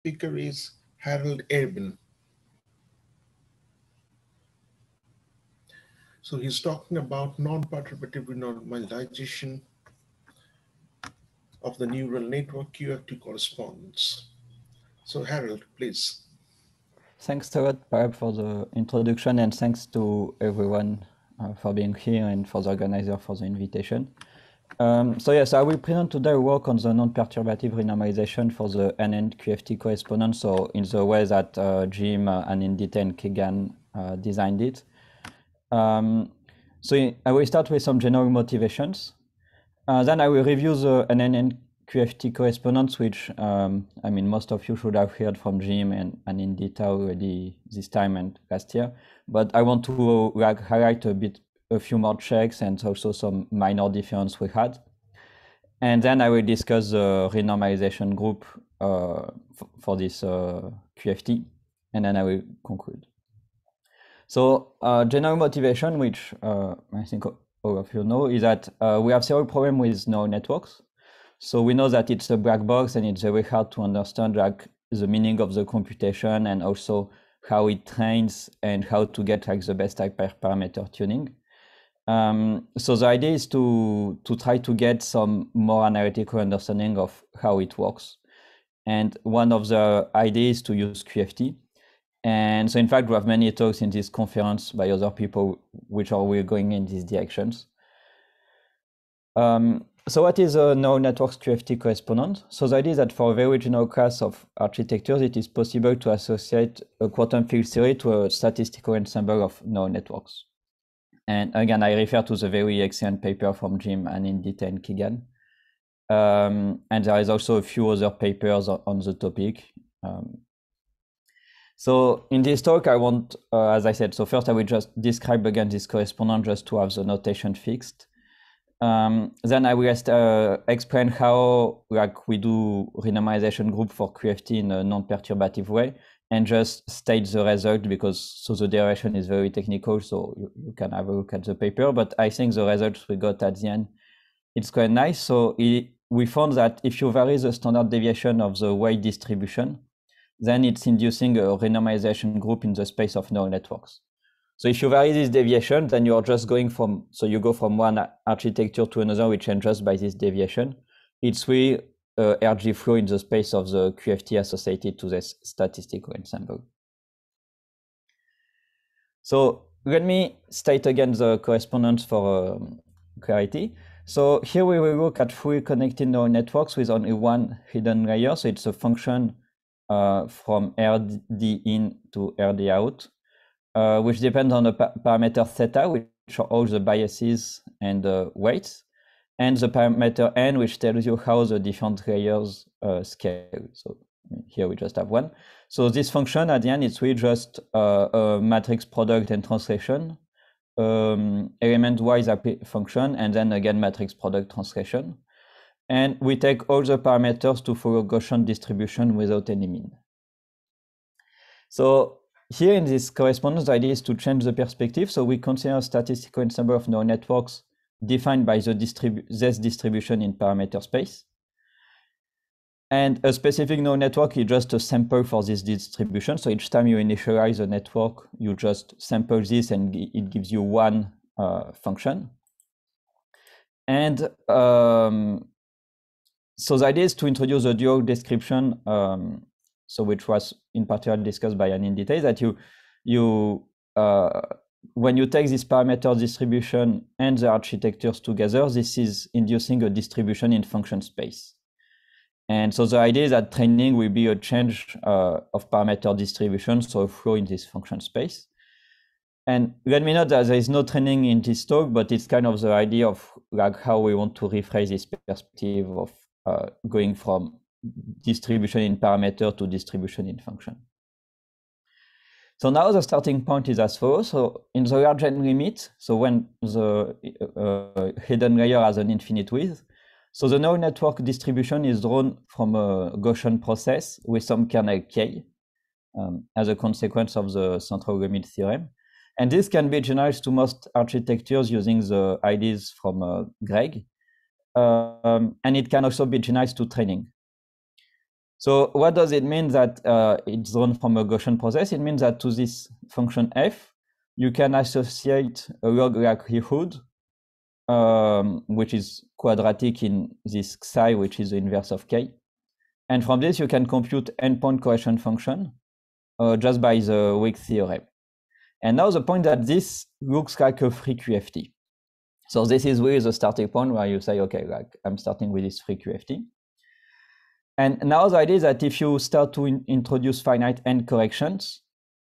Speaker is Harold Erbin. So he's talking about non-perturbative renormalization of the neural network QFT correspondence. So Harold, please. Thanks a lot, Barb, for the introduction, and thanks to everyone for being here and for the organizer for the invitation. So yes, I will present today work on the non-perturbative renormalization for the NN-QFT correspondence, so in the way that Jim and Indita and Kegan designed it. So I will start with some general motivations. Then I will review the NN-QFT correspondence, which I mean, most of you should have heard from Jim and Indita already this time and last year. But I want to highlight a few more checks and also some minor difference we had. And then I will discuss the renormalization group for this QFT, and then I will conclude. So general motivation, which I think all of you know, is that we have several problems with neural networks. So we know that it's a black box and it's very hard to understand like the meaning of the computation and also how it trains and how to get like the best hyperparameter tuning. So the idea is to try to get some more analytical understanding of how it works. And one of the ideas is to use QFT. And so in fact, we have many talks in this conference by other people which are really going in these directions. So what is a neural networks QFT correspondence? So the idea is that for a very general class of architectures, it is possible to associate a quantum field theory to a statistical ensemble of neural networks. And again, I refer to the very excellent paper from Jim and Indita and Kegan. And there is also a few other papers on the topic. So in this talk, I want, as I said, so first I will just describe again this correspondence just to have the notation fixed. Then I will explain how like we do renormalization group for QFT in a non-perturbative way and just state the result because so the derivation is very technical, so you can have a look at the paper, but I think the results we got at the end, it's quite nice. So we found that if you vary the standard deviation of the weight distribution, then it's inducing a renormalization group in the space of neural networks. So if you vary this deviation, then you're just going from, so you go from one architecture to another, which changes by this deviation. It's really RG flow in the space of the QFT associated to this statistical ensemble. So let me state again the correspondence for clarity. So here we will look at fully connected neural networks with only one hidden layer. So it's a function from RD in to RD out, which depends on the parameter theta, which are all the biases and weights, and the parameter n, which tells you how the different layers scale. So here we just have one. So this function at the end, it's really just a matrix product and translation, element-wise function, and then again matrix product translation. And we take all the parameters to follow Gaussian distribution without any mean. So here in this correspondence, the idea is to change the perspective. So we consider a statistical ensemble of neural networks defined by the this distribution in parameter space. And a specific neural network is just a sample for this distribution. So each time you initialize a network, you just sample this and it gives you one function. And so the idea is to introduce a dual description, so which was in particular discussed by Anne in detail, that when you take this parameter distribution and the architectures together, this is inducing a distribution in function space. And so the idea is that training will be a change of parameter distribution, so a flow in this function space. And let me note that there is no training in this talk, but it's kind of the idea of like how we want to rephrase this perspective of going from distribution in parameter to distribution in function. So now the starting point is as follows. So in the large n limit, so when the hidden layer has an infinite width, so the neural network distribution is drawn from a Gaussian process with some kernel K as a consequence of the central limit theorem. And this can be generalized to most architectures using the ideas from Greg. And it can also be generalized to training. So what does it mean that it's drawn from a Gaussian process? It means that to this function f, you can associate a log likelihood, which is quadratic in this psi, which is the inverse of k. And from this, you can compute endpoint correction function just by the weak theorem. And now the point that this looks like a free QFT. So this is really the starting point where you say, okay, like I'm starting with this free QFT. And now the idea is that if you start to introduce finite end corrections,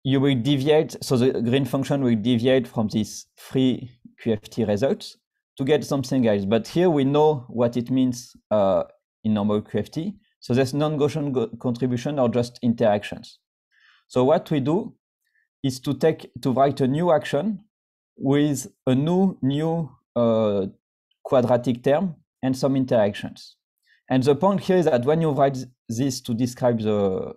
you will deviate, so the green function will deviate from these free QFT results to get something else. But here we know what it means in normal QFT. So there's non-Gaussian contribution or just interactions. So what we do is to write a new action with a new quadratic term and some interactions. And the point here is that when you write this to describe the,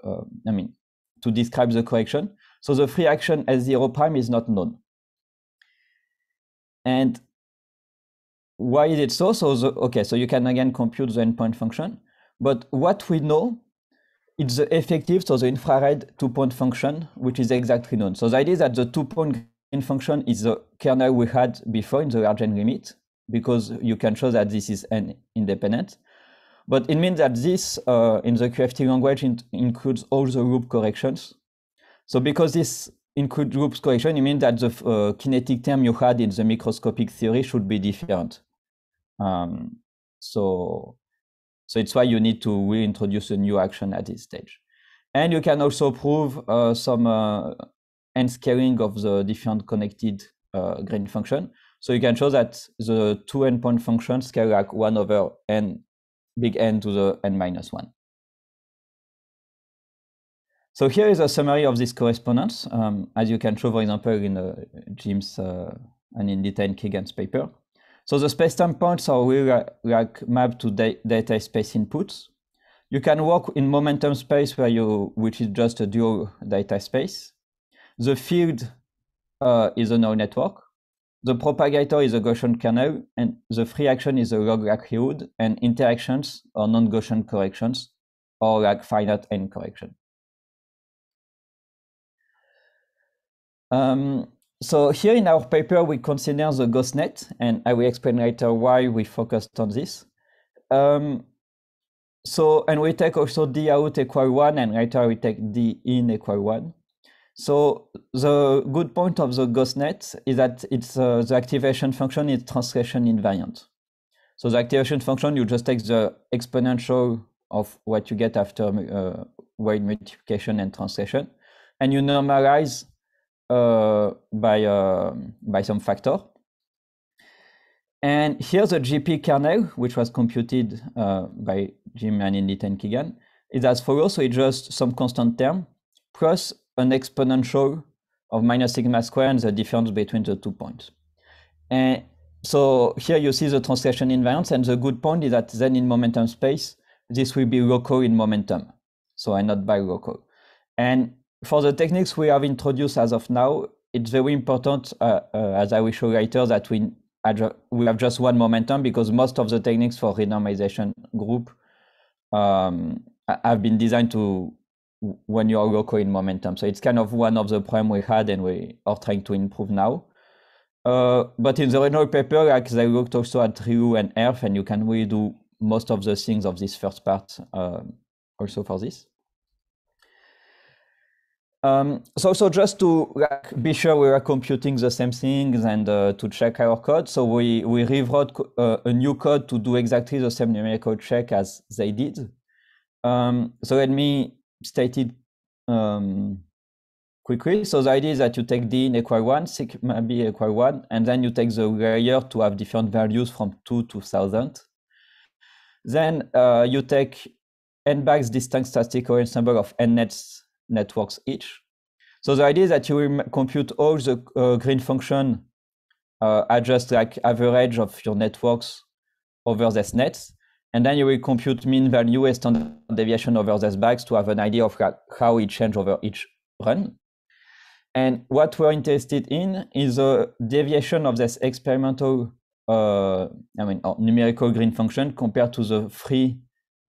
to describe the correction, so the free action S0 prime is not known. And why is it so? So so you can again compute the endpoint function, but what we know is the effective, so the infrared 2-point function, which is exactly known. So the idea is that the 2-point green function is the kernel we had before in the large n limit, because you can show that this is n independent. But it means that this, in the QFT language, includes all the loop corrections. So because this includes loop correction, it means that the kinetic term you had in the microscopic theory should be different. So it's why you need to reintroduce a new action at this stage. And you can also prove some n scaling of the different connected green function. So you can show that the two endpoint functions scale like 1 over n, big N to the n minus 1. So here is a summary of this correspondence, as you can show, for example, in Jim's and in detail in Keegan's paper. So the spacetime points are really like mapped to data space inputs. You can work in momentum space which is just a dual data space. The field is a null network. The propagator is a Gaussian kernel, and the free action is a log likelihood, and interactions are non-Gaussian corrections or like finite n correction. So here in our paper, we consider the GaussNet, and I will explain later why we focused on this. And we take also d out equal 1, and later we take d in equal 1. So the good point of the GaussNet is that it's the activation function is translation invariant. So the activation function, you just take the exponential of what you get after weight multiplication and translation, and you normalize by some factor. And here's the GP kernel, which was computed by Jim and Indita and Keegan, is as follows. So it's just some constant term plus an exponential of minus sigma square and the difference between the 2 points. And so here you see the translation invariance, and the good point is that then in momentum space, this will be local in momentum, so and not bilocal. And for the techniques we have introduced as of now, it's very important, as I will show later, that we have just one momentum, because most of the techniques for renormalization group have been designed to when you are local in momentum. So it's kind of one of the problems we had and we are trying to improve now. But in the Renault paper, like they looked also at Ryu and Erf, and you can really do most of the things of this first part also for this. So just to be sure we are computing the same things and to check our code, so we rewrote a new code to do exactly the same numerical check as they did. So let me state it quickly. So the idea is that you take d in equal 1, sigma b equal 1, and then you take the layer to have different values from 2 to 1000. Then you take n bags distinct statistical ensemble of n networks each. So the idea is that you will compute all the green function at just like average of your networks over these nets, and then you will compute mean value and standard deviation over these bags to have an idea of how it changes over each run. And what we're interested in is a deviation of this experimental, numerical green function compared to the free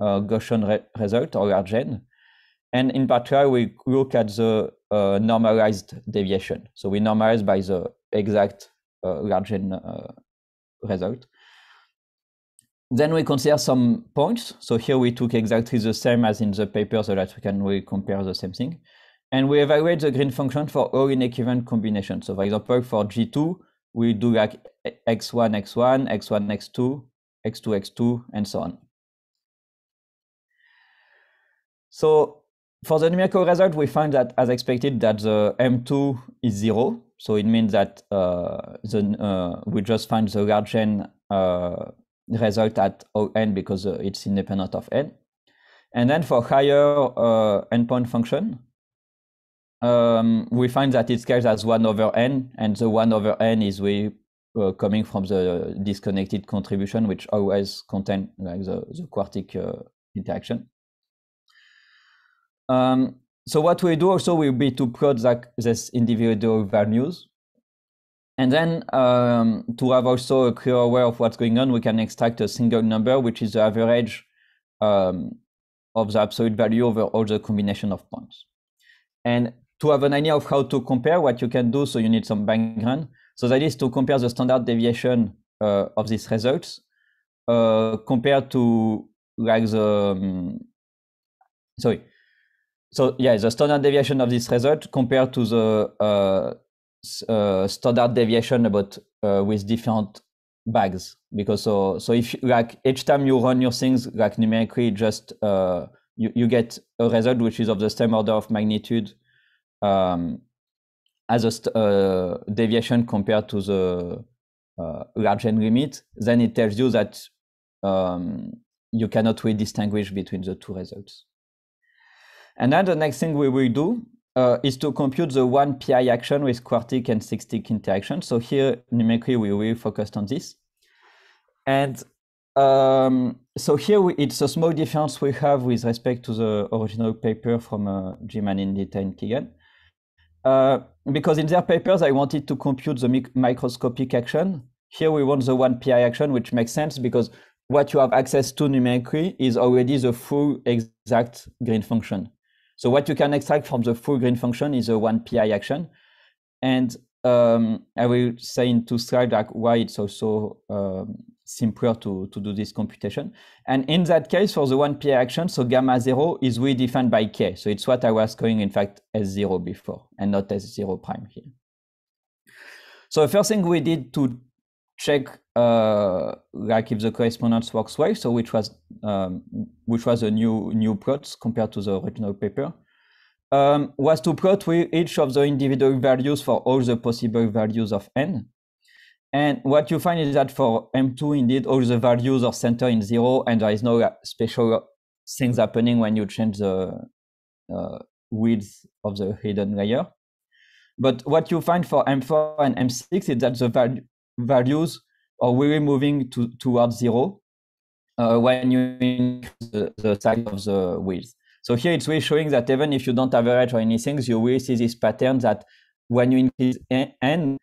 Gaussian result or large N. And in particular, we look at the normalized deviation. So we normalize by the exact large N result. Then we consider some points. So here we took exactly the same as in the paper so that we can really compare the same thing. And we evaluate the green function for all inequivalent combinations. So for example, for G2, we do like x1, x1, x1, x2, x2, x2, and so on. So for the numerical result, we find that, as expected, that the M2 is 0. So it means that we just find the large N result at O(n) because it's independent of n. And then for higher endpoint function, we find that it scales as 1 over n, and the 1 over n is coming from the disconnected contribution, which always contain like the quartic interaction. So what we do also will be to plot like these individual values. And then to have also a clear way of what's going on, we can extract a single number, which is the average of the absolute value over all the combination of points. And to have an idea of how to compare, what you can do, so you need some background. So that is to compare the standard deviation of these results compared to like the, the standard deviation of this result compared to the standard deviation about with different bags, because so if like each time you run your things like numerically, just you get a result which is of the same order of magnitude as a deviation compared to the large N limit, then it tells you that you cannot really distinguish between the two results. And then the next thing we will do is to compute the one PI action with quartic and sextic interaction. So here, numerically, we will focus on this. And so here, it's a small difference we have with respect to the original paper from Jim and Indita and Keegan. Because in their papers, I wanted to compute the microscopic action. Here, we want the one PI action, which makes sense because what you have access to numerically is already the full exact green function. So what you can extract from the full green function is a one PI action. And I will say in two slides like why it's also simpler to do this computation. And in that case, for the one PI action, so gamma 0 is really defined by k. So it's what I was calling, in fact, S0 before, and not S0 prime here. So the first thing we did to check like if the correspondence works well, so which was a new plot compared to the original paper, was to plot with each of the individual values for all the possible values of n. And what you find is that for M2, indeed, all the values are centered in 0, and there is no special things happening when you change the width of the hidden layer. But what you find for M4 and M6 is that the values are really moving towards 0 when you increase the size of the width. So here it's really showing that even if you don't average or anything, you will see this pattern that when you increase n,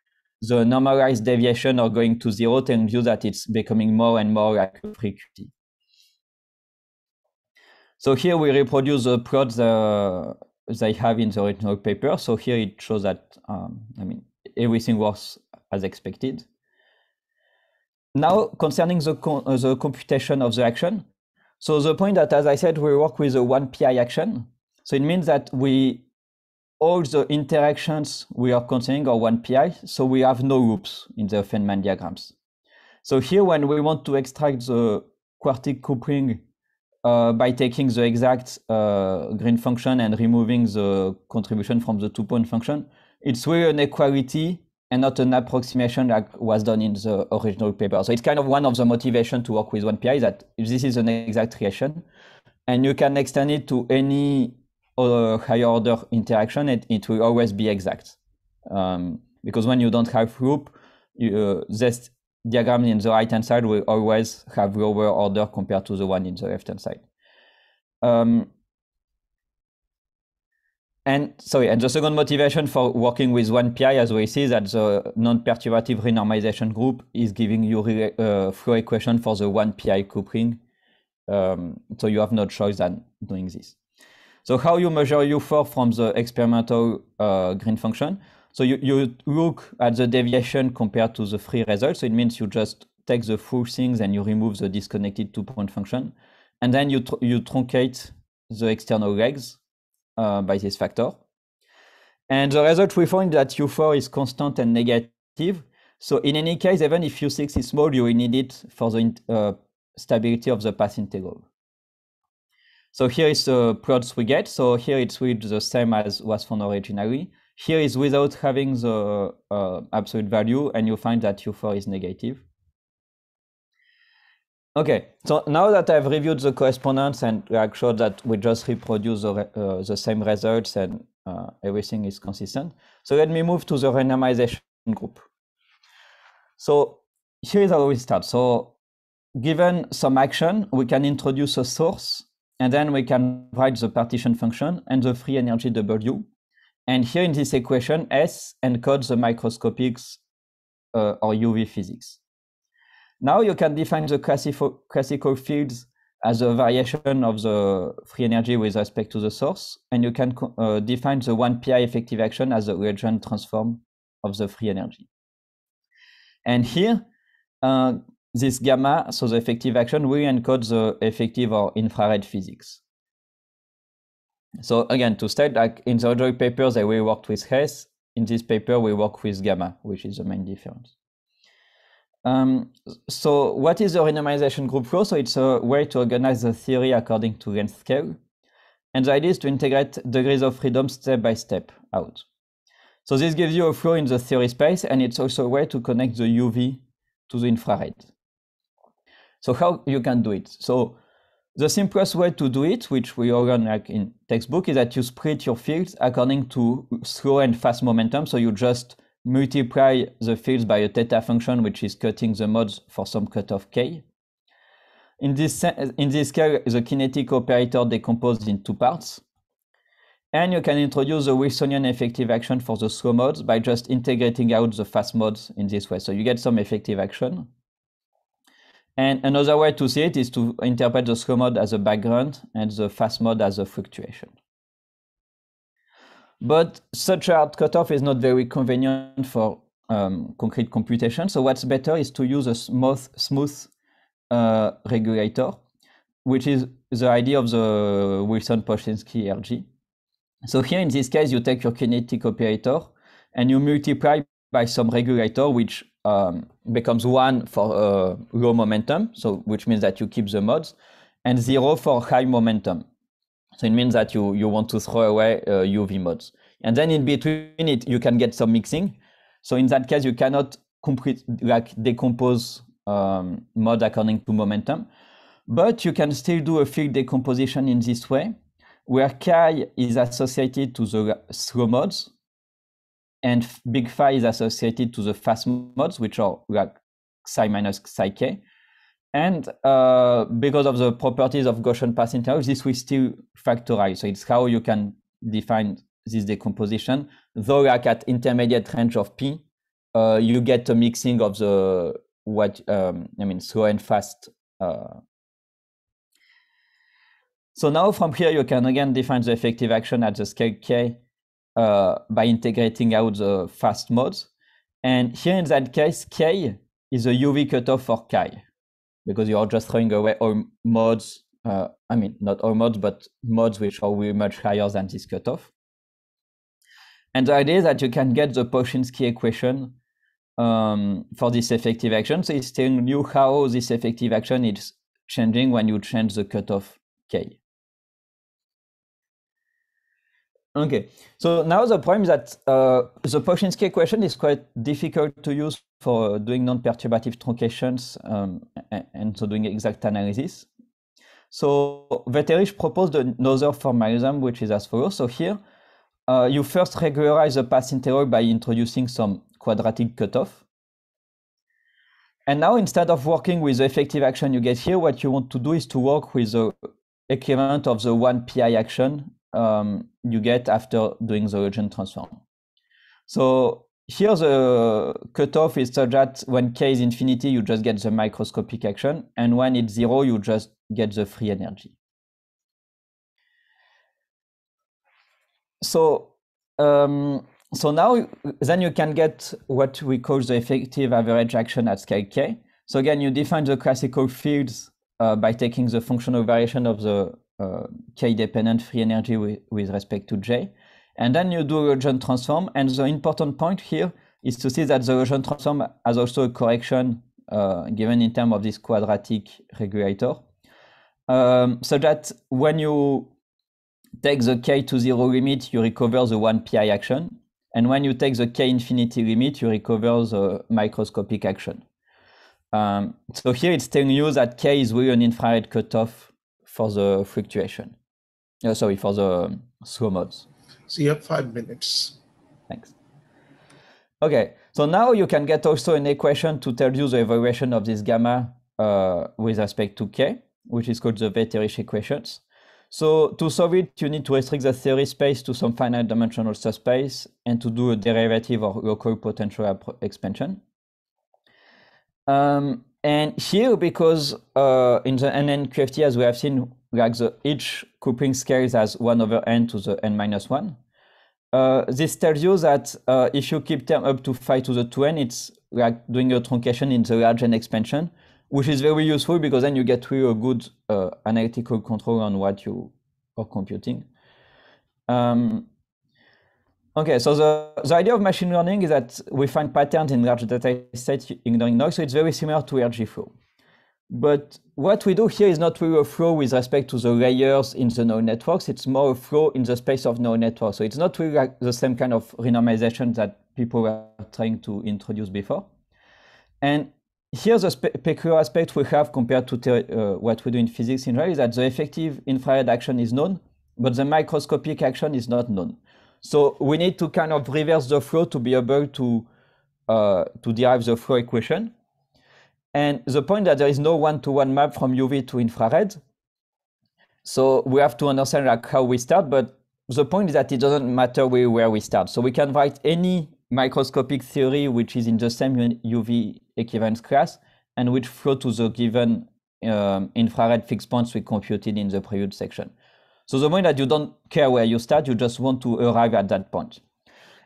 the normalized deviation are going to 0, telling you that it's becoming more and more like a frequency. So here we reproduce the plots they have in the original paper. So here it shows that, everything works as expected. Now, concerning the computation of the action, so the point that, as I said, we work with a one PI action. So it means that all the interactions we are considering are one PI, so we have no loops in the Feynman diagrams. So here, when we want to extract the quartic coupling by taking the exact green function and removing the contribution from the two-point function, it's really an equality and not an approximation like was done in the original paper. So it's kind of one of the motivations to work with one PI, that if this is an exact relation, and you can extend it to any higher order interaction, it will always be exact. Because when you don't have loop, this diagram in the right-hand side will always have lower order compared to the one in the left-hand side. And the second motivation for working with one PI, as we see, that the non-perturbative renormalization group is giving you a flow equation for the one PI coupling so you have no choice than doing this. So how you measure U4 from the experimental green function? So you look at the deviation compared to the free result. So it means you just take the full things and you remove the disconnected 2-point function. And then you truncate the external legs by this factor. And the result we find that U4 is constant and negative. So in any case, even if U6 is small, you will need it for the stability of the path integral. So here is the plots we get. So here it's with the same as was found originally. Here is without having the absolute value, and you find that U4 is negative. Okay, so now that I've reviewed the correspondence and showed that we just reproduce the same results and everything is consistent. So let me move to the renormalization group. So here is how we start. So given some action, we can introduce a source, and then we can write the partition function and the free energy W. And here in this equation, S encodes the microscopics or UV physics. Now you can define the classical fields as a variation of the free energy with respect to the source, and you can define the 1pi effective action as a reagent transform of the free energy. And here, this gamma, so the effective action, will encode the effective or infrared physics. So again, to state, like in the other papers, we worked with S. In this paper, we work with gamma, which is the main difference. So what is the renormalization group flow? So it's a way to organize the theory according to length scale. And the idea is to integrate degrees of freedom step by step out. So this gives you a flow in the theory space, and it's also a way to connect the UV to the infrared. So how you can do it? So the simplest way to do it, which we all learn like in textbook, is that you split your fields according to slow and fast momentum. So you just multiply the fields by a theta function, which is cutting the modes for some cutoff k. In this case, the kinetic operator decomposed in two parts. And you can introduce the Wilsonian effective action for the slow modes by just integrating out the fast modes in this way. So you get some effective action. And another way to see it is to interpret the slow mode as a background and the fast mode as a fluctuation. But such a hard cutoff is not very convenient for concrete computation. So what's better is to use a smooth regulator, which is the idea of the Wilson-Poshinsky RG. So here in this case, you take your kinetic operator and you multiply by some regulator, which becomes 1 for low momentum, so which means that you keep the modes, and 0 for high momentum. So it means that you want to throw away UV modes. And then in between it, you can get some mixing. So in that case, you cannot decompose mode according to momentum, but you can still do a field decomposition in this way, where chi is associated to the slow modes, and big phi is associated to the fast modes, which are like psi minus psi k. And because of the properties of Gaussian path integrals, this will still factorize. So it's how you can define this decomposition. Though like at intermediate range of p, you get a mixing of the slow and fast. So now from here, you can again define the effective action at the scale k by integrating out the fast modes. And here in that case, k is a UV cutoff for chi, because you are just throwing away all modes, not all modes, but modes which are way much higher than this cutoff. And the idea is that you can get the Poshinsky equation for this effective action. So it's telling you how this effective action is changing when you change the cutoff k. Okay, so now the problem is that the Poshinsky equation is quite difficult to use for doing non-perturbative truncations and so doing exact analysis. So Wetterich proposed another formalism, which is as follows. So here, you first regularize the path integral by introducing some quadratic cutoff. And now instead of working with the effective action you get here, what you want to do is to work with the equivalent of the 1pi action you get after doing the reagent transform. So here the cutoff is such that when k is infinity, you just get the microscopic action, and when it's 0, you just get the free energy. So now then you can get what we call the effective average action at scale k. So again, you define the classical fields by taking the functional variation of the k-dependent free energy with respect to j. And then you do a Gaussian transform. And the important point here is to see that the Gaussian transform has also a correction given in terms of this quadratic regulator. So that when you take the k to 0 limit, you recover the 1 pi action. And when you take the k infinity limit, you recover the microscopic action. So here it's telling you that k is really an infrared cutoff for the fluctuation. Sorry, for the slow modes. So you have 5 minutes. Thanks. Okay, so now you can get also an equation to tell you the evaluation of this gamma with respect to k, which is called the Wetterich equations. So to solve it, you need to restrict the theory space to some finite dimensional subspace and to do a derivative of local potential expansion. And here, because in the NN-QFT, as we have seen, like each coupling scales as 1 over n to the n-1. This tells you that if you keep term up to phi to the 2n, it's like doing a truncation in the large n expansion, which is very useful because then you get really a good analytical control on what you are computing. Okay, so the idea of machine learning is that we find patterns in large data sets ignoring noise, so it's very similar to RG flow. But what we do here is not really a flow with respect to the layers in the neural networks, it's more a flow in the space of neural networks. So it's not really like the same kind of renormalization that people were trying to introduce before. And here the peculiar aspect we have compared to what we do in physics in general is that the effective infrared action is known, but the microscopic action is not known. So we need to kind of reverse the flow to be able to derive the flow equation. And the point that there is no one-to-one map from UV to infrared. So we have to understand like how we start, but the point is that it doesn't matter where we start. So we can write any microscopic theory which is in the same UV equivalence class and which flow to the given infrared fixed points we computed in the previous section. So the point that you don't care where you start, you just want to arrive at that point.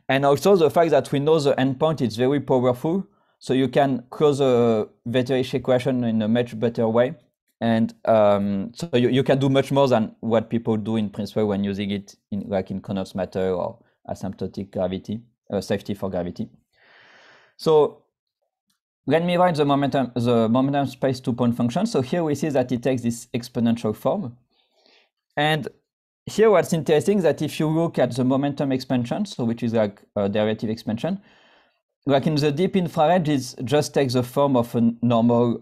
And also the fact that we know the endpoint is very powerful, so you can close a Wetterich equation in a much better way. And so you can do much more than what people do in principle when using it in like in Connors matter or asymptotic gravity, safety for gravity. So let me write the momentum space two-point function. So here we see that it takes this exponential form. And here what's interesting is that if you look at the momentum expansion, so which is like a derivative expansion, like in the deep infrared, it just takes the form of a normal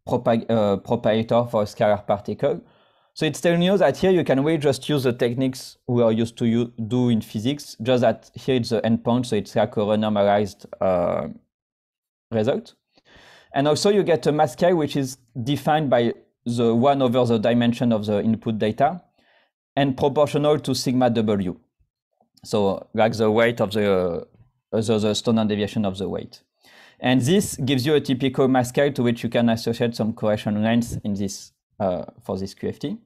propagator for a scalar particle. So it's telling you that here you can really just use the techniques we are used to do in physics, just that here it's the endpoint, so it's like a renormalized result. And also you get a mass scale which is defined by the 1 over the dimension of the input data and proportional to sigma W. So like the weight of the standard deviation of the weight. And this gives you a typical mass scale to which you can associate some correction length in this for this QFT.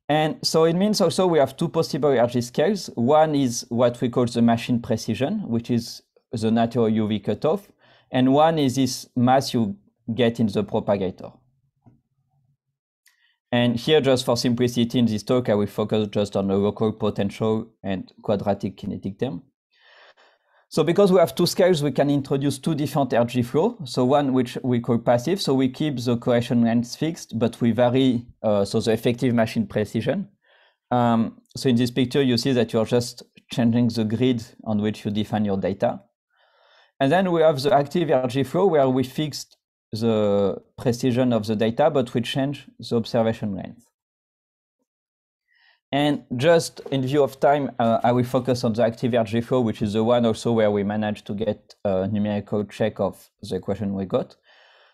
And so it means also we have two possible RG scales. One is what we call the machine precision, which is the natural UV cutoff. And one is this mass you get in the propagator. And here, just for simplicity in this talk, I will focus just on the local potential and quadratic kinetic term. So because we have two scales, we can introduce two different RG flow. So one which we call passive, so we keep the correction length fixed, but we vary so the effective machine precision. So in this picture, you see that you're just changing the grid on which you define your data. And then we have the active RG flow where we fixed the precision of the data, but we change the observation length. And just in view of time, I will focus on the active RG flow, which is the one also where we managed to get a numerical check of the equation we got.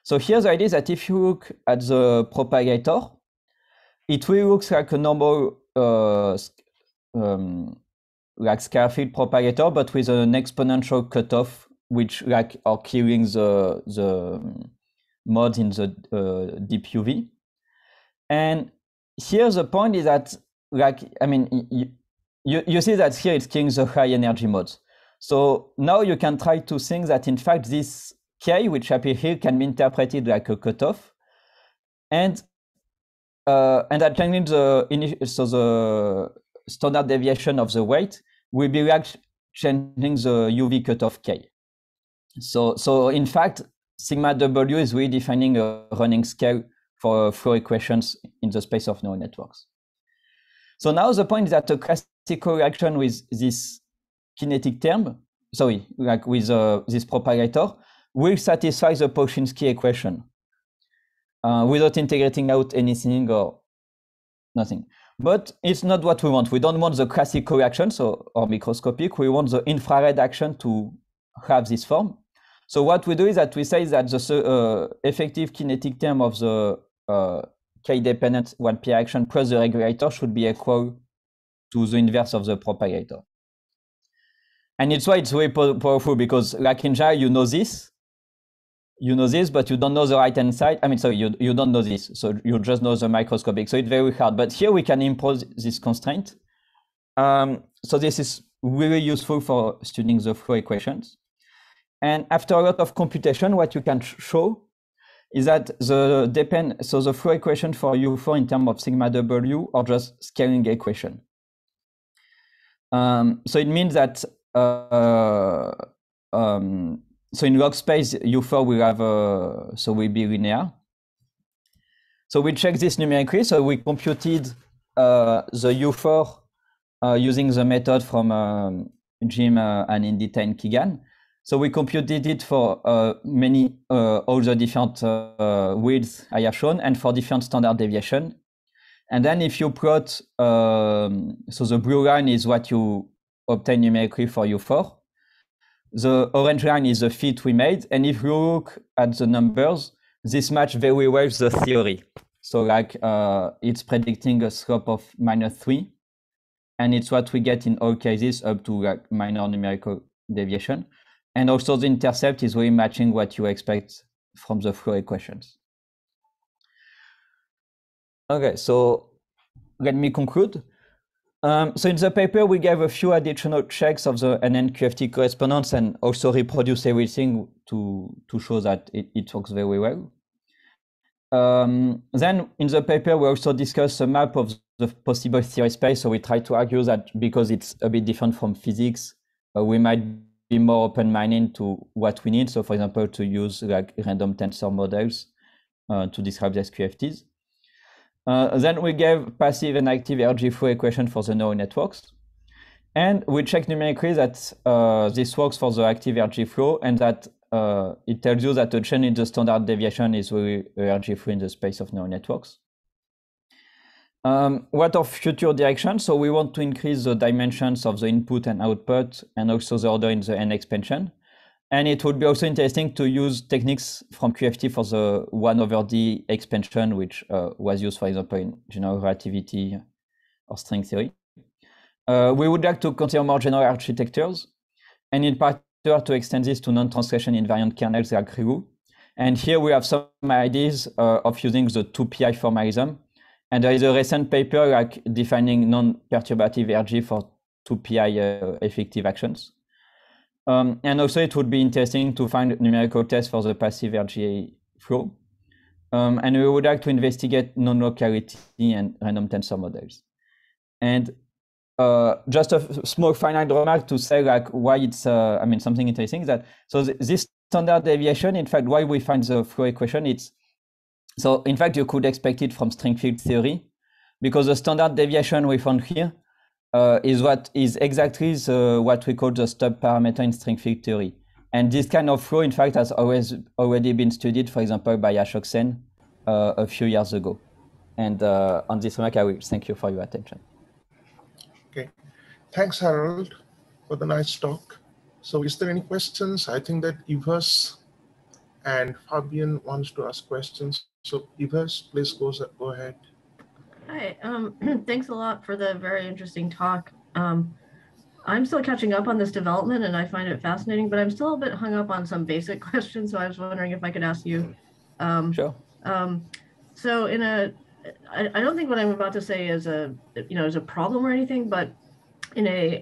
So here the idea is that if you look at the propagator, it really looks like a normal like scalar field propagator, but with an exponential cutoff, which like are killing the modes in the deep UV. And here the point is that, like, I mean, you see that here it's killing the high energy modes. So now you can try to think that in fact this K, which appear here, can be interpreted like a cutoff, and that changing the standard deviation of the weight will be like changing the UV cutoff K. So in fact, sigma W is really defining a running scale for flow equations in the space of neural networks. So now the point is that a classical reaction with this kinetic term, sorry, like with this propagator, will satisfy the Polchinski equation without integrating out anything or nothing. But it's not what we want. We don't want the classical reaction, or microscopic. We want the infrared action to have this form. So what we do is that we say that the effective kinetic term of the K-dependent 1p action plus the regulator should be equal to the inverse of the propagator. And it's why it's very powerful, because like in general, you know this, but you don't know the right-hand side. I mean, sorry, you don't know this, so you just know the microscopic. So it's very hard. But here we can impose this constraint. So this is really useful for studying the flow equations. And after a lot of computation, what you can show is that the flow equation for U4 in terms of sigma W are just scaling equation. So it means that so in log space U4 will have so will be linear. So we check this numerically. So we computed the U4 using the method from Jim and Indita and Keegan. So we computed it for all the different widths I have shown, and for different standard deviation. And then if you plot, so the blue line is what you obtain numerically for U4. The orange line is the fit we made. And if you look at the numbers, this match very well the theory. So like it's predicting a slope of -3. And it's what we get in all cases up to like minor numerical deviation. And also the intercept is really matching what you expect from the flow equations. Okay, so let me conclude. So in the paper, we gave a few additional checks of the NN-QFT correspondence and also reproduce everything to show that it works very well. Then in the paper, we also discussed a map of the possible theory space. So we try to argue that because it's a bit different from physics, we might be more open-minded to what we need. So for example, to use like random tensor models to describe the QFTs. Then we gave passive and active RG flow equation for the neural networks. And we checked numerically that this works for the active RG flow, and that it tells you that the change in the standard deviation is really RG flow in the space of neural networks. What are future directions? So we want to increase the dimensions of the input and output, and also the order in the N expansion. And it would be also interesting to use techniques from QFT for the 1/d expansion, which was used, for example, in general relativity or string theory. We would like to consider more general architectures, and in particular to extend this to non-translation invariant kernels like Ryu. And here we have some ideas of using the 2PI formalism. And there is a recent paper like defining non-perturbative RG for 2PI effective actions. And also it would be interesting to find numerical tests for the passive RGA flow. And we would like to investigate non-locality and random tensor models. And just a small final remark to say like why it's, I mean, something interesting is that, so this standard deviation, in fact, why we find the flow equation, it's, so in fact, you could expect it from string field theory, because the standard deviation we found here is what is exactly what we call the stub parameter in string field theory. And this kind of flow, in fact, has already been studied, for example, by Ashok Sen a few years ago. And on this remark, I will thank you for your attention. Okay, thanks, Harold, for the nice talk. So is there any questions? I think that Ivers and Fabian wants to ask questions. So Ivers, please go ahead. Hi, thanks a lot for the very interesting talk. I'm still catching up on this development and I find it fascinating, but I'm still a bit hung up on some basic questions. So I was wondering if I could ask you. Sure. So in a I don't think what I'm about to say is is a problem or anything, but in a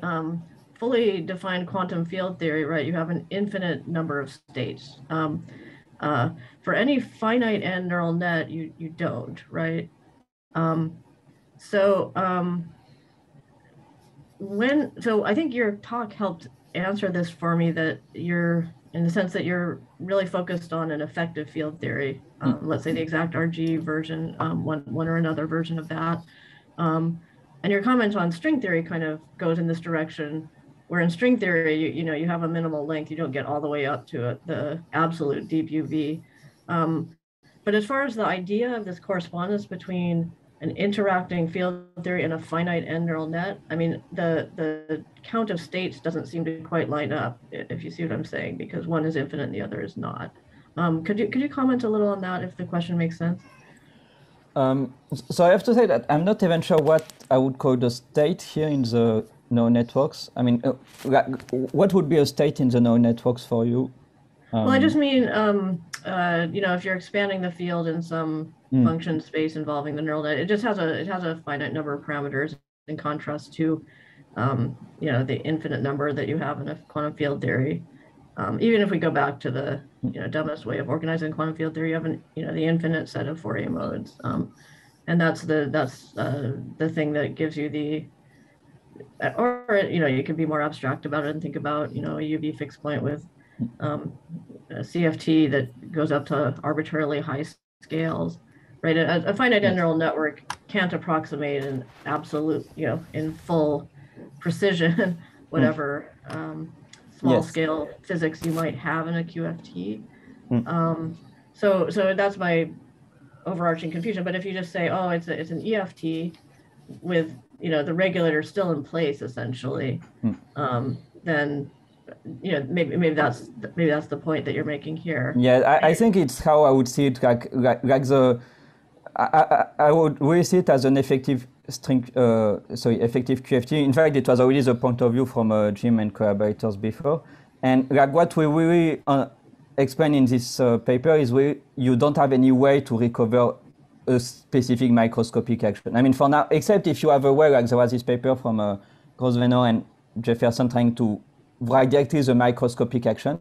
fully defined quantum field theory, right, you have an infinite number of states. For any finite n neural net, you don't, right? So I think your talk helped answer this for me, that you're, in the sense that you're really focused on an effective field theory, let's say the exact RG version, one or another version of that. And your comment on string theory kind of goes in this direction, where in string theory, you have a minimal length, you don't get all the way up to the absolute deep UV. But as far as the idea of this correspondence between an interacting field theory and a finite n neural net, I mean, the count of states doesn't seem to quite line up, if you see what I'm saying, because one is infinite and the other is not. Could you comment a little on that, if the question makes sense? So I have to say that I'm not even sure what I would call the state here in the neural networks. I mean, what would be a state in the neural networks for you? Well, I just mean, if you're expanding the field in some function space involving the neural net, it just has a finite number of parameters, in contrast to, the infinite number that you have in a quantum field theory. Even if we go back to the dumbest way of organizing quantum field theory, you have the infinite set of Fourier modes, and that's the thing that gives you the, or you can be more abstract about it and think about a UV fixed point with a CFT that goes up to arbitrarily high scales, right? A finite n neural network can't approximate an absolute, in full precision, whatever small scale physics you might have in a QFT. So that's my overarching confusion. But if you just say, oh, it's an EFT with the regulator still in place, essentially, then maybe that's the point that you're making here. Yeah, I think it's how I would see it. I would really see it as an effective effective QFT. In fact, it was already the point of view from Jim and collaborators before. And what we really explain in this paper is you don't have any way to recover a specific microscopic action. I mean, for now, except if you have a way, like there was this paper from Grosvenor and Jefferson trying to write directly the microscopic action.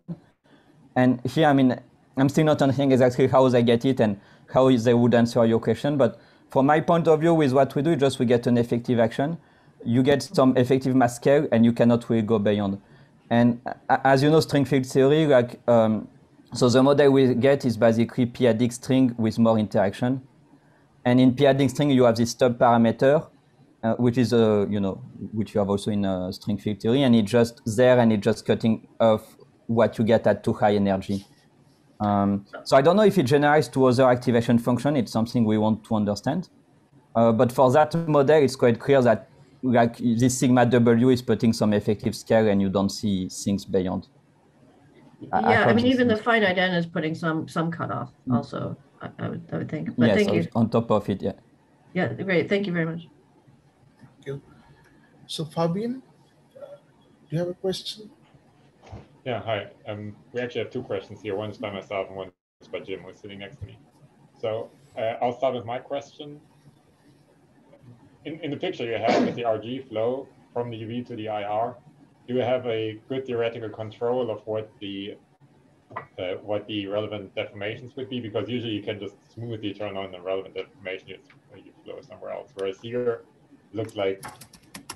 And here, I mean, I'm still not understanding exactly how they get it and how they would answer your question. But from my point of view, with what we do, we get an effective action. You get some effective mass scale, and you cannot really go beyond. And as you know, string field theory, so the model we get is basically p-adic string with more interaction. And in p-adic string, you have this stub parameter, which is which you have also in string field theory, and it's just there, and it's just cutting off what you get at too high energy. So I don't know if it generalizes to other activation function. It's something we want to understand. But for that model, it's quite clear that this sigma W is putting some effective scale, and you don't see things beyond. Yeah, I mean, even the finite n is putting some cutoff also, I would think. But yes, thank you. On top of it, yeah. Yeah, great. Thank you very much. Thank you. So Fabian, do you have a question? Yeah, hi. We actually have two questions here. One is by myself and one is by Jim, who's sitting next to me. So I'll start with my question. In the picture you have with the RG flow from the UV to the IR, do you have a good theoretical control of what the relevant deformations would be? Because usually you can just smoothly turn on the relevant deformation, you flow somewhere else. Whereas here, it looks like,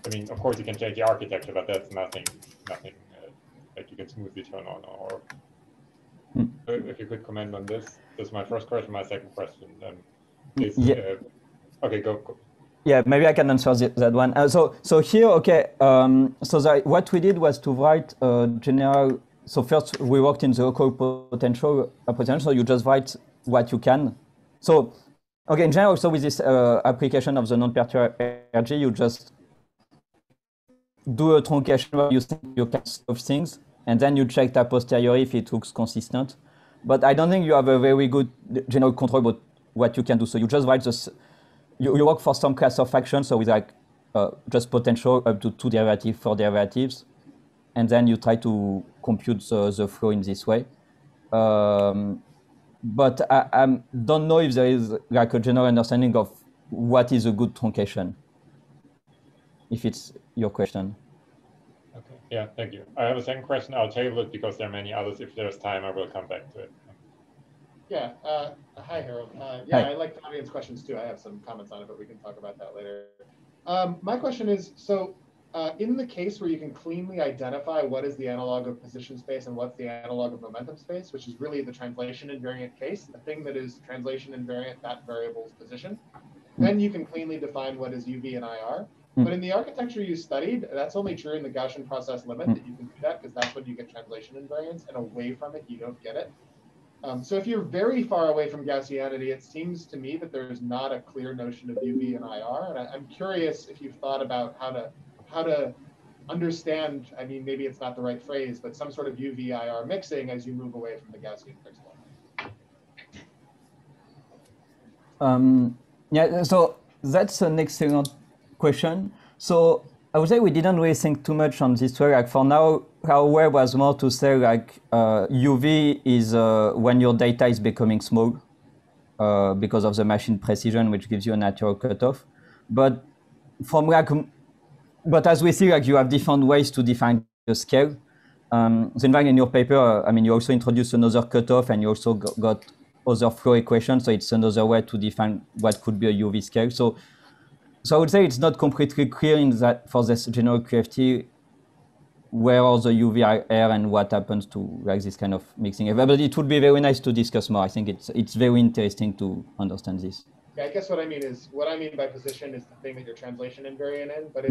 I mean, of course you can change the architecture, but that's nothing like you can smoothly turn on. Or if you could comment on this. This is my first question. My second question is, okay, go. Yeah, maybe I can answer that one. So here, okay. What we did was to write a general. So first we worked in the local potential. So you just write what you can. So okay, in general, so with this application of the non-perturbative RG, you just do a truncation where you think you can solve things, and then you check a posteriori if it looks consistent. But I don't think you have a very good general control about what you can do. So you just write this. You work for some class of actions, so with just potential up to 2 derivatives, 4 derivatives, and then you try to compute the flow in this way. But I don't know if there is like a general understanding of what is a good truncation, if it's your question. Okay, yeah, thank you. I have a second question. I'll table it because there are many others. If there's time, I will come back to it. Yeah, hi, Harold. Hi. I like the audience questions too. I have some comments on it, but we can talk about that later. My question is, so in the case where you can cleanly identify what is the analog of position space and what's the analog of momentum space, which is really the translation invariant case, the thing that is translation invariant, that variable's position, then you can cleanly define what is UV and IR. But in the architecture you studied, that's only true in the Gaussian process limit that you can do that, because that's when you get translation invariance, and away from it, you don't get it. So if you're very far away from Gaussianity, it seems to me that there's not a clear notion of UV and IR. And I'm curious if you've thought about how to understand, I mean, maybe it's not the right phrase, but some sort of UV IR mixing as you move away from the Gaussian fixed line. Yeah, so that's an excellent question. So I would say we didn't really think too much on this way. Like for now, our way was more to say like UV is when your data is becoming small because of the machine precision, which gives you a natural cutoff. But from like, but as we see, like you have different ways to define the scale. So in fact, in your paper, I mean, you also introduced another cutoff, and you also got other flow equations. So it's another way to define what could be a UV scale. So I would say it's not completely clear in that for this general QFT where are the UV air and what happens to like this kind of mixing. But it would be very nice to discuss more. I think it's very interesting to understand this. Yeah, I guess what I mean by position is the thing that you're translation invariant in. But if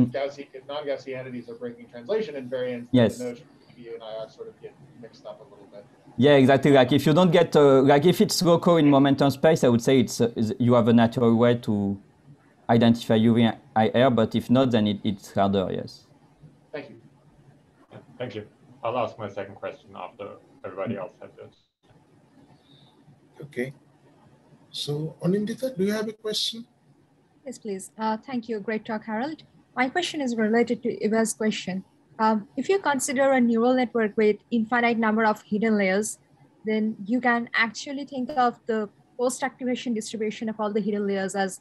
non-Gaussianities are breaking translation invariance, yes, the notion of UV and IR sort of get mixed up a little bit. Yeah, exactly. Like if you don't get like if it's local in momentum space, I would say it's you have a natural way to identify UV IR, but if not, then it's harder, yes. Thank you. Thank you. I'll ask my second question after everybody else has it. Okay. So, Anindita, do you have a question? Yes, please. Thank you. Great talk, Harold. My question is related to Eva's question. If you consider a neural network with infinite number of hidden layers, then you can actually think of the post-activation distribution of all the hidden layers as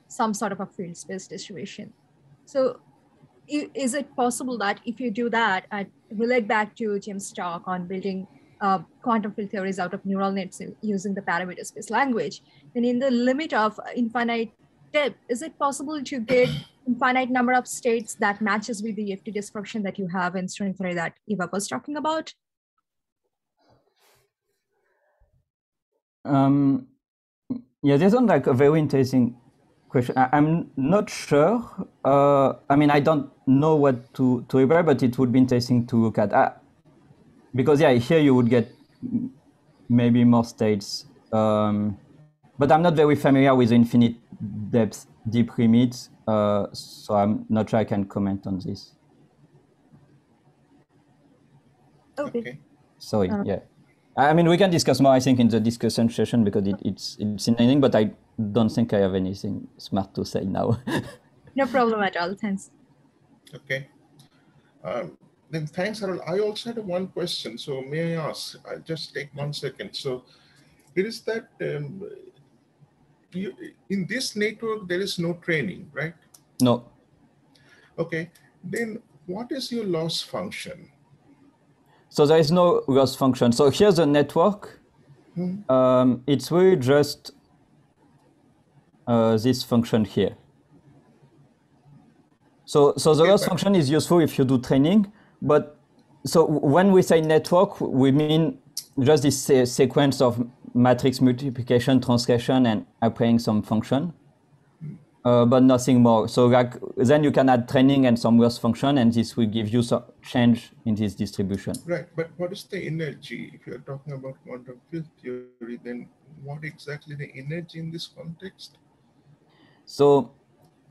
some sort of a field space distribution. So is it possible that if you do that and relate back to Jim's talk on building quantum field theories out of neural nets using the parameter space language, then in the limit of infinite depth, is it possible to get infinite number of states that matches with the FT description that you have in string theory that Eva was talking about? Yeah, this one like a very interesting question. I'm not sure. I mean, I don't know what to reply, but it would be interesting to look at. Because yeah, here you would get maybe more states. But I'm not very familiar with infinite depth deep limits, so I'm not sure I can comment on this. Okay. Sorry, yeah. I mean, we can discuss more, I think, in the discussion session because it's interesting, but I don't think I have anything smart to say now. No problem at all, thanks. Okay. Then thanks, Harold. I also had one question, so may I ask? I'll just take 1 second. So it is that in this network, there is no training, right? No. Okay. Then what is your loss function? So there is no loss function. So here's a network. It's really just this function here. So the loss function is useful if you do training, but so when we say network, we mean just this sequence of matrix multiplication, translation, and applying some function, but nothing more. So like then you can add training and some loss function, and this will give you some change in this distribution. Right, but what is the energy? If you're talking about quantum field theory, then what exactly the energy in this context? So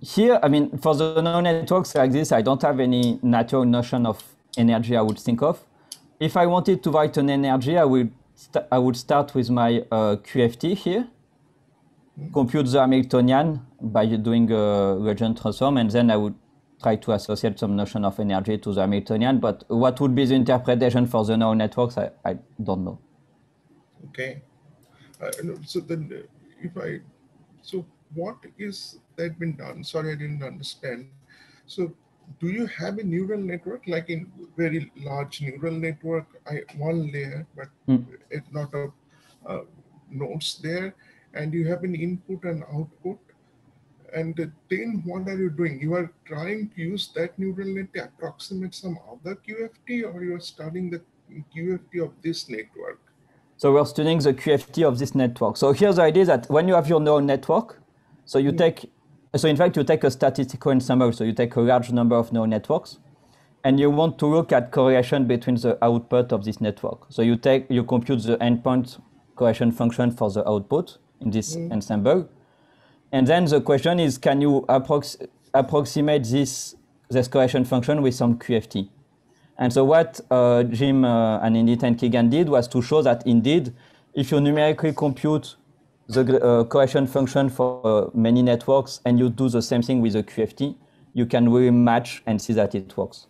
here, I mean, for the neural networks like this, I don't have any natural notion of energy I would think of. If I wanted to write an energy, I would start with my QFT here, compute the Hamiltonian by doing a Legend transform, and then I would try to associate some notion of energy to the Hamiltonian. But what would be the interpretation for the neural networks, I don't know. Okay. So then what is that been done? Sorry, I didn't understand. So do you have a neural network, like in very large neural network, one layer, but it's not a nodes there, and you have an input and output, and then what are you doing? You are trying to use that neural net to approximate some other QFT, or you are studying the QFT of this network? So we're studying the QFT of this network. So here's the idea that when you have your neural network, so you take, so in fact, you take a statistical ensemble. So you take a large number of neural networks, and you want to look at correlation between the output of this network. So you compute the endpoint correlation function for the output in this ensemble. And then the question is, can you approximate this correlation function with some QFT? And so what Jim and Indit and Keegan did was to show that indeed, if you numerically compute the correlation function for many networks and you do the same thing with the QFT, you can really match and see that it works.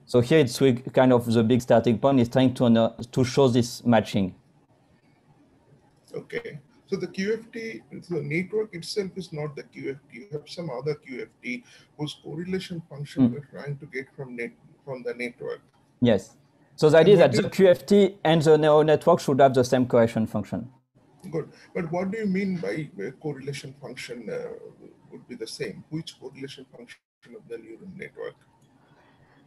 So here it's kind of the big starting point is trying to show this matching. Okay. So the QFT, the network itself is not the QFT. You have some other QFT whose correlation function we're trying to get from the network. Yes. So the idea is that the QFT and the neural network should have the same correlation function. Good. But what do you mean by correlation function would be the same? Which correlation function of the neural network?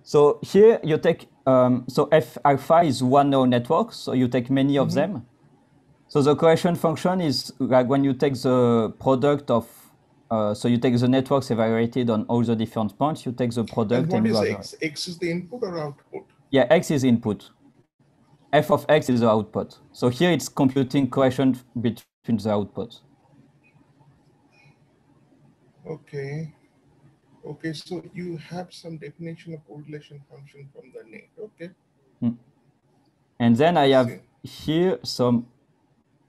So here you take, so F alpha is one neural network, so you take many of them. So the correlation function is like when you take the product of, so you take the networks evaluated on all the different points, you take the product and you what is X? X is the input or output? Yeah, X is input. F of X is the output. So here it's computing correlation between the outputs. Okay. Okay, so you have some definition of correlation function from the net. Okay. And then I have here some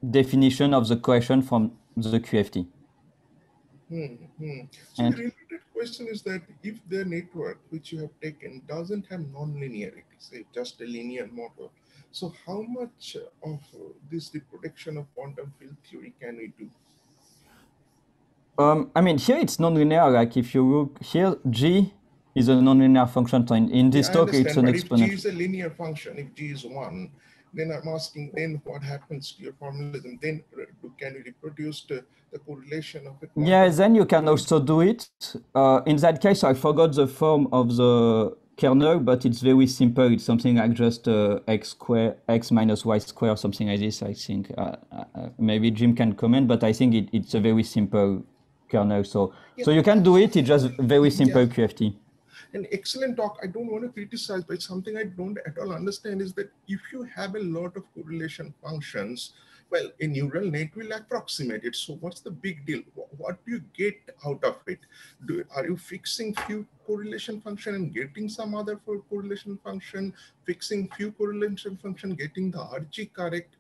definition of the correlation from the QFT. So the related question is that if the network which you have taken doesn't have non-linearity, say just a linear model, so how much of this reproduction of quantum field theory can we do? I mean, here it's nonlinear. Like if you look here, G is a nonlinear function. So in this talk, it's an exponential. If G is a linear function, if G is 1, then I'm asking, then what happens to your formalism? Then can you reproduce the correlation of it? Yeah, then you can also do it. In that case, I forgot the form of the kernel, but it's very simple. It's something like just x minus y square, something like this, I think. Maybe Jim can comment, but I think it's a very simple kernel. So you can do it. It's just very simple QFT. An excellent talk. I don't want to criticize, but something I don't at all understand is that if you have a lot of correlation functions, well, a neural net will approximate it. So what's the big deal? What do you get out of it? Are you fixing few correlation function and getting some other for correlation function, fixing few correlation function, getting the RG correct?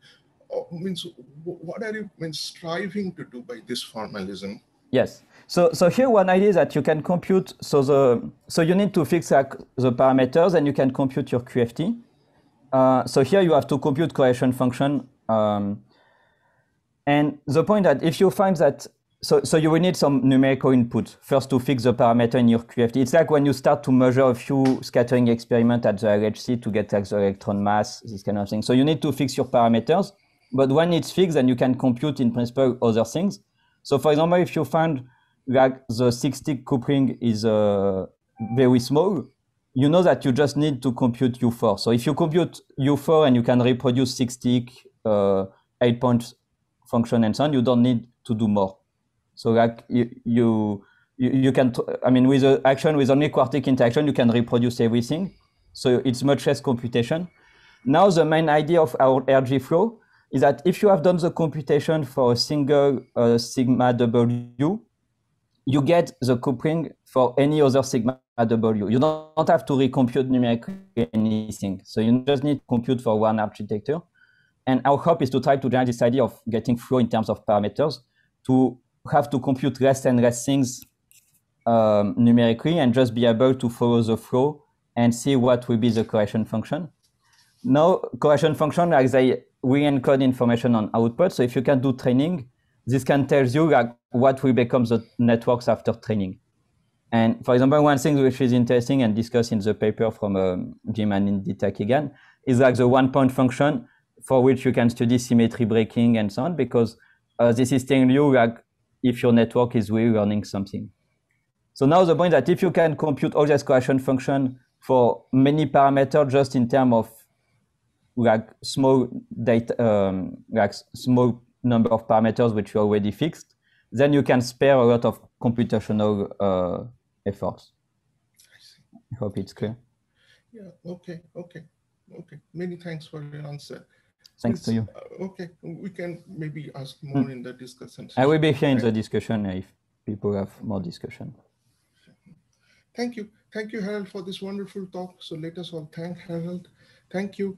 Means what are you striving to do by this formalism? Yes. So here one idea is that you can compute, so you need to fix the parameters and you can compute your QFT. So here you have to compute correlation function. And the point that if you find that, so you will need some numerical input first to fix the parameter in your QFT. It's like when you start to measure a few scattering experiments at the LHC to get like the electron mass, this kind of thing. So you need to fix your parameters, but when it's fixed, then you can compute in principle other things. So for example, if you find like the 6-tick coupling is very small, you know that you just need to compute U4. So if you compute U4 and you can reproduce 6-tick, 8-point function and so on, you don't need to do more. So like you can, I mean, with the action with only quartic interaction, you can reproduce everything. So it's much less computation. Now the main idea of our RG flow is that if you have done the computation for a single sigma W, you get the coupling for any other sigma W. You don't have to recompute numerically anything. So you just need to compute for one architecture. And our hope is to try to generate this idea of getting flow in terms of parameters, to have to compute less and less things numerically and just be able to follow the flow and see what will be the correlation function. Now, correlation function, like they re-encode information on output. So if you can do training, this can tell you like what will become the networks after training. And for example, one thing which is interesting and discussed in the paper from Jim and Indita again is like the one-point function for which you can study symmetry breaking and so on, because this is telling you like if your network is really learning something. So now the point that if you can compute all this correlation function for many parameters just in terms of like small data, like small number of parameters which you already fixed, then you can spare a lot of computational efforts. I hope it's clear. Yeah, okay. Many thanks for your answer. Thanks to you. Okay, we can maybe ask more in the discussion session. I will be here in the discussion if people have more discussion. Thank you, Harold, for this wonderful talk. So let us all thank Harold. Thank you.